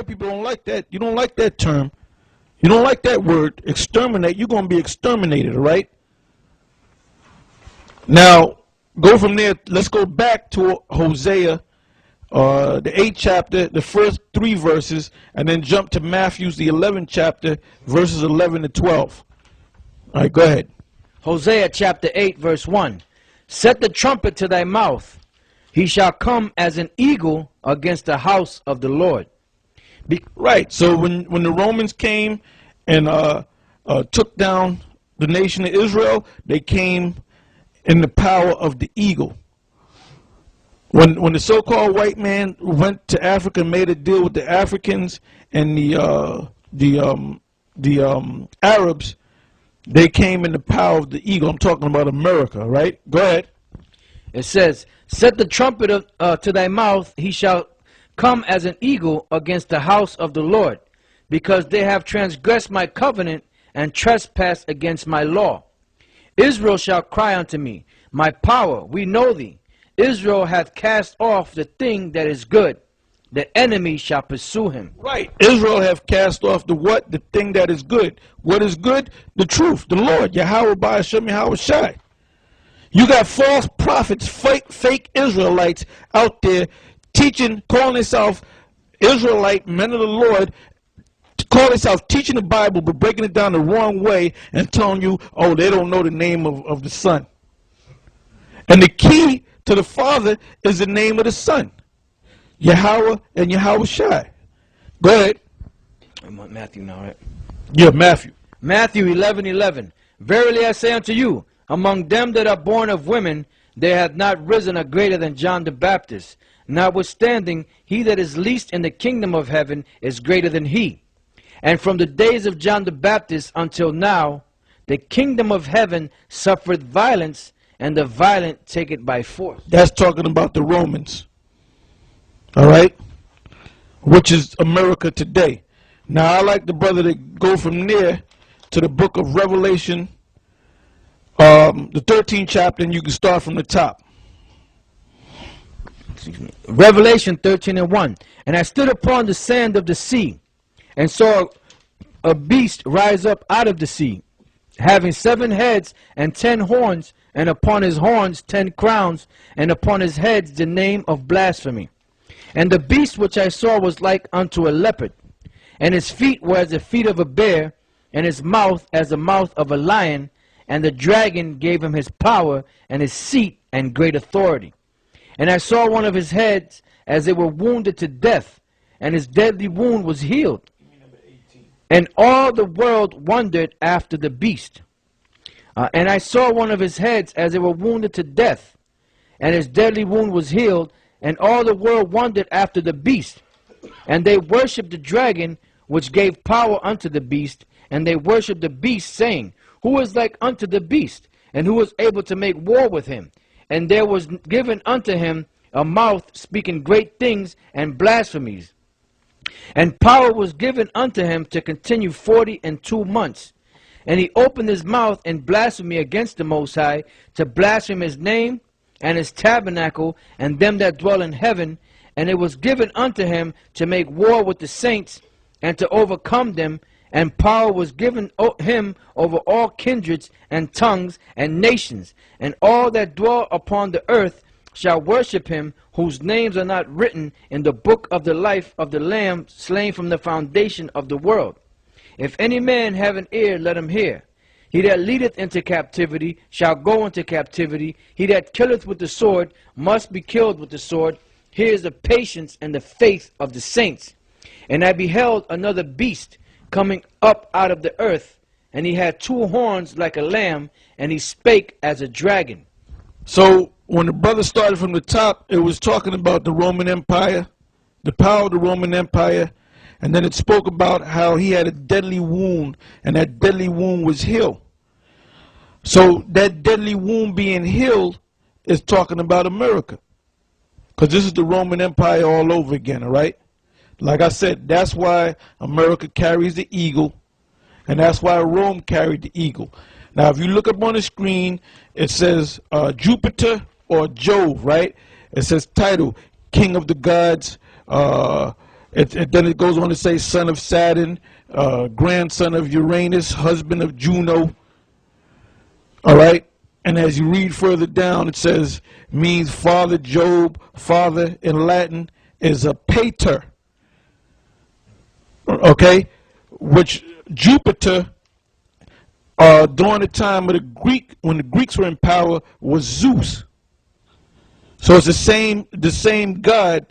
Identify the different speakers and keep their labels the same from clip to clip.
Speaker 1: white people don't like that. You don't like that term. You don't like that word, exterminate. You're going to be exterminated, all right? Now, go from there. Let's go back to Hosea, the 8th chapter, the first 3 verses, and then jump to Matthew, the 11th chapter, verses 11 to 12. All right, go ahead.
Speaker 2: Hosea chapter 8, verse 1. Set the trumpet to thy mouth. He shall come as an eagle against the house of the Lord.
Speaker 1: Right. So when the Romans came and took down the nation of Israel, they came in the power of the eagle. When the so-called white man went to Africa and made a deal with the Africans and the Arabs, they came in the power of the eagle. I'm talking about America, right? Go ahead.
Speaker 2: It says, set the trumpet to thy mouth, he shall come as an eagle against the house of the Lord, because they have transgressed my covenant and trespassed against my law. Israel shall cry unto me, my power, we know thee. Israel hath cast off the thing that is good. The enemy shall pursue him.
Speaker 1: Right. Israel have cast off the what? The thing that is good. What is good? The truth. The Lord. Yahweh Ba'ashem Yahweh Shai. You got false prophets, fake Israelites out there teaching, calling themselves Israelite, men of the Lord, calling themselves teaching the Bible, but breaking it down the wrong way and telling you, oh, they don't know the name of the Son. And the key to the Father is the name of the Son. Yahweh and Yahweh Shai. Go ahead.
Speaker 2: I'm on Matthew now, right?
Speaker 1: Yeah, Matthew.
Speaker 2: Matthew 11:11. Verily I say unto you, among them that are born of women, there hath not risen a greater than John the Baptist. Notwithstanding, he that is least in the kingdom of heaven is greater than he. And from the days of John the Baptist until now, the kingdom of heaven suffereth violence, and the violent take it by force.
Speaker 1: That's talking about the Romans. All right? Which is America today. Now, I like the brother to go from there to the book of Revelation, the 13th chapter, and you can start from the top.
Speaker 2: Revelation 13:1. And I stood upon the sand of the sea, and saw a beast rise up out of the sea, having 7 heads and 10 horns, and upon his horns 10 crowns, and upon his heads the name of blasphemy. And the beast which I saw was like unto a leopard, and his feet were as the feet of a bear, and his mouth as the mouth of a lion. And the dragon gave him his power, and his seat, and great authority. And I saw one of his heads as they were wounded to death, and his deadly wound was healed. And all the world wondered after the beast. And I saw one of his heads as they were wounded to death, and his deadly wound was healed. And all the world wondered after the beast. And they worshipped the dragon, which gave power unto the beast. And they worshipped the beast, saying, who is like unto the beast? And who is able to make war with him? And there was given unto him a mouth speaking great things and blasphemies. And power was given unto him to continue 42 months. And he opened his mouth in blasphemy against the Most High, to blaspheme his name and his tabernacle, and them that dwell in heaven. And it was given unto him to make war with the saints, and to overcome them. And power was given him over all kindreds and tongues and nations. And all that dwell upon the earth shall worship him, whose names are not written in the book of the life of the Lamb slain from the foundation of the world. If any man have an ear, let him hear. He that leadeth into captivity shall go into captivity. He that killeth with the sword must be killed with the sword. Here is the patience and the faith of the saints. And I beheld another beast coming up out of the earth, and he had 2 horns like a lamb, and he spake as a dragon.
Speaker 1: So when the brother started from the top, it was talking about the Roman Empire, the power of the Roman Empire, and then it spoke about how he had a deadly wound, and that deadly wound was healed. So that deadly wound being healed is talking about America, because this is the Roman Empire all over again, all right? Like I said, that's why America carries the eagle, and that's why Rome carried the eagle. Now, if you look up on the screen, it says Jupiter or Jove, right? It says title, King of the Gods, Then it goes on to say son of Saturn, grandson of Uranus, husband of Juno. All right? And as you read further down, it says, means father. Job, father in Latin is a pater. Okay? Which Jupiter, during the time of when the Greeks were in power, was Zeus. So it's the same God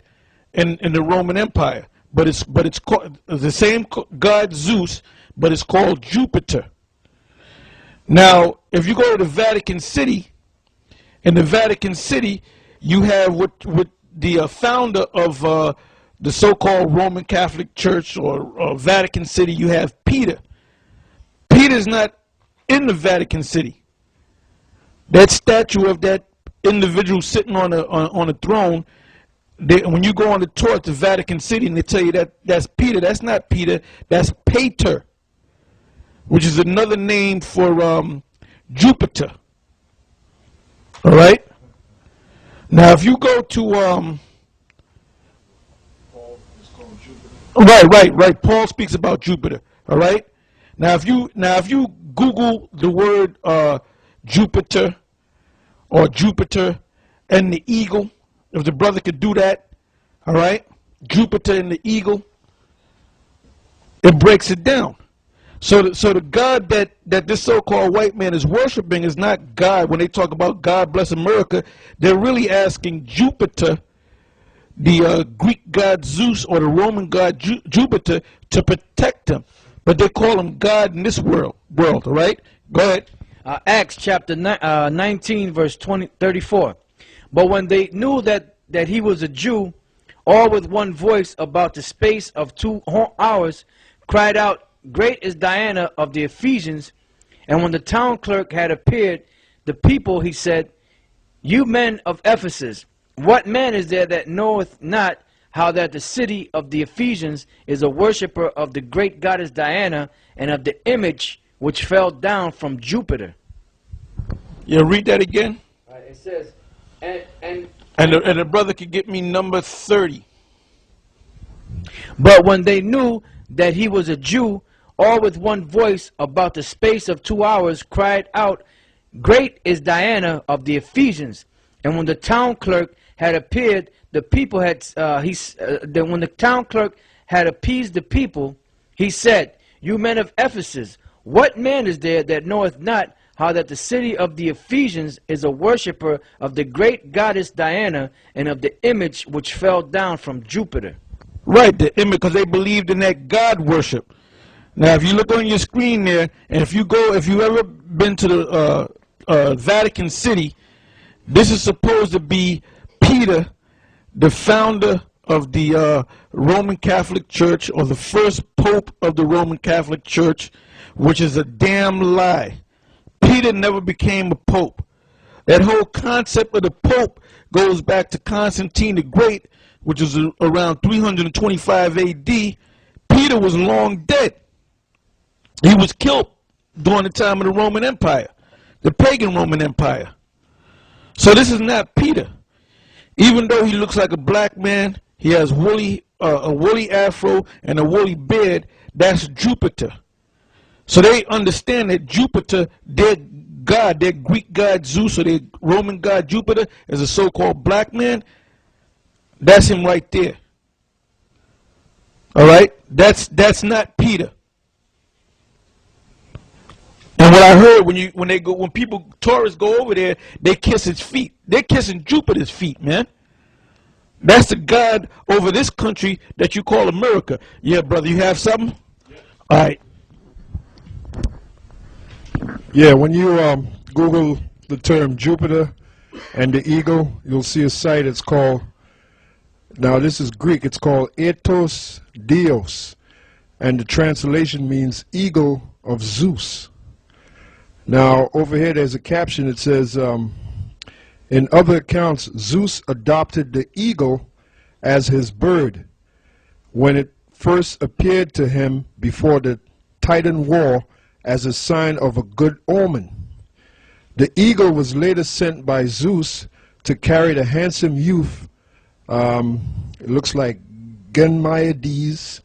Speaker 1: in the Roman Empire, but it's called the same God Zeus, but it's called Jupiter. Now, if you go to the Vatican City, in the Vatican City, you have what the founder of the so-called Roman Catholic Church or Vatican City. You have Peter. Peter's not in the Vatican City. That statue of that individual sitting on a throne, when you go on the tour to Vatican City and they tell you that's Peter, that's not Peter, that's Pater, which is another name for Jupiter. All right? Now, if you go to right. Paul speaks about Jupiter. All right. Now, if you Google the word Jupiter or Jupiter and the eagle, if the brother could do that, all right, Jupiter and the eagle, it breaks it down. So the God that this so-called white man is worshiping is not God. When they talk about God bless America, they're really asking Jupiter, the Greek god Zeus or the Roman god Jupiter, to protect them. But they call him God in this world, all right? Go ahead.
Speaker 2: Acts chapter 19, verse 34. But when they knew that he was a Jew, all with one voice about the space of 2 hours cried out, Great is Diana of the Ephesians. And when the town clerk had appeared, the people, he said, You men of Ephesus, what man is there that knoweth not how that the city of the Ephesians is a worshipper of the great goddess Diana and of the image which fell down from Jupiter?
Speaker 1: Yeah, read that again.
Speaker 2: It says, and
Speaker 1: the brother could get me number 30.
Speaker 2: But when they knew that he was a Jew, all with one voice about the space of 2 hours cried out, Great is Diana of the Ephesians. And when the town clerk had appeared, the people had when the town clerk had appeased the people, he said, You men of Ephesus, what man is there that knoweth not how that the city of the Ephesians is a worshipper of the great goddess Diana and of the image which fell down from Jupiter?
Speaker 1: Right, the image, because they believed in that God worship. Now, if you look on your screen there, and if you ever been to the Vatican City, this is supposed to be Peter, the founder of the Roman Catholic Church, or the first pope of the Roman Catholic Church, which is a damn lie. Peter never became a pope. That whole concept of the pope goes back to Constantine the Great, which was around 325 AD. Peter was long dead. He was killed during the time of the Roman Empire, the pagan Roman Empire. So this is not Peter. Even though he looks like a black man, he has a woolly afro and a woolly beard, that's Jupiter. So they understand that Jupiter, their god, their Greek god Zeus, or their Roman god Jupiter, is a so-called black man. That's him right there. All right? That's not Peter. And what I heard when tourists go over there, they kiss his feet. They're kissing Jupiter's feet, man. That's the God over this country that you call America. Yeah, brother, you have something? Yeah. All right.
Speaker 3: Yeah, when you Google the term Jupiter and the eagle, you'll see a site. It's called, now this is Greek, it's called Ethos Dios, and the translation means eagle of Zeus. Now over here there's a caption. It says, in other accounts, Zeus adopted the eagle as his bird when it first appeared to him before the Titan War as a sign of a good omen. The eagle was later sent by Zeus to carry the handsome youth, it looks like Genmaiades,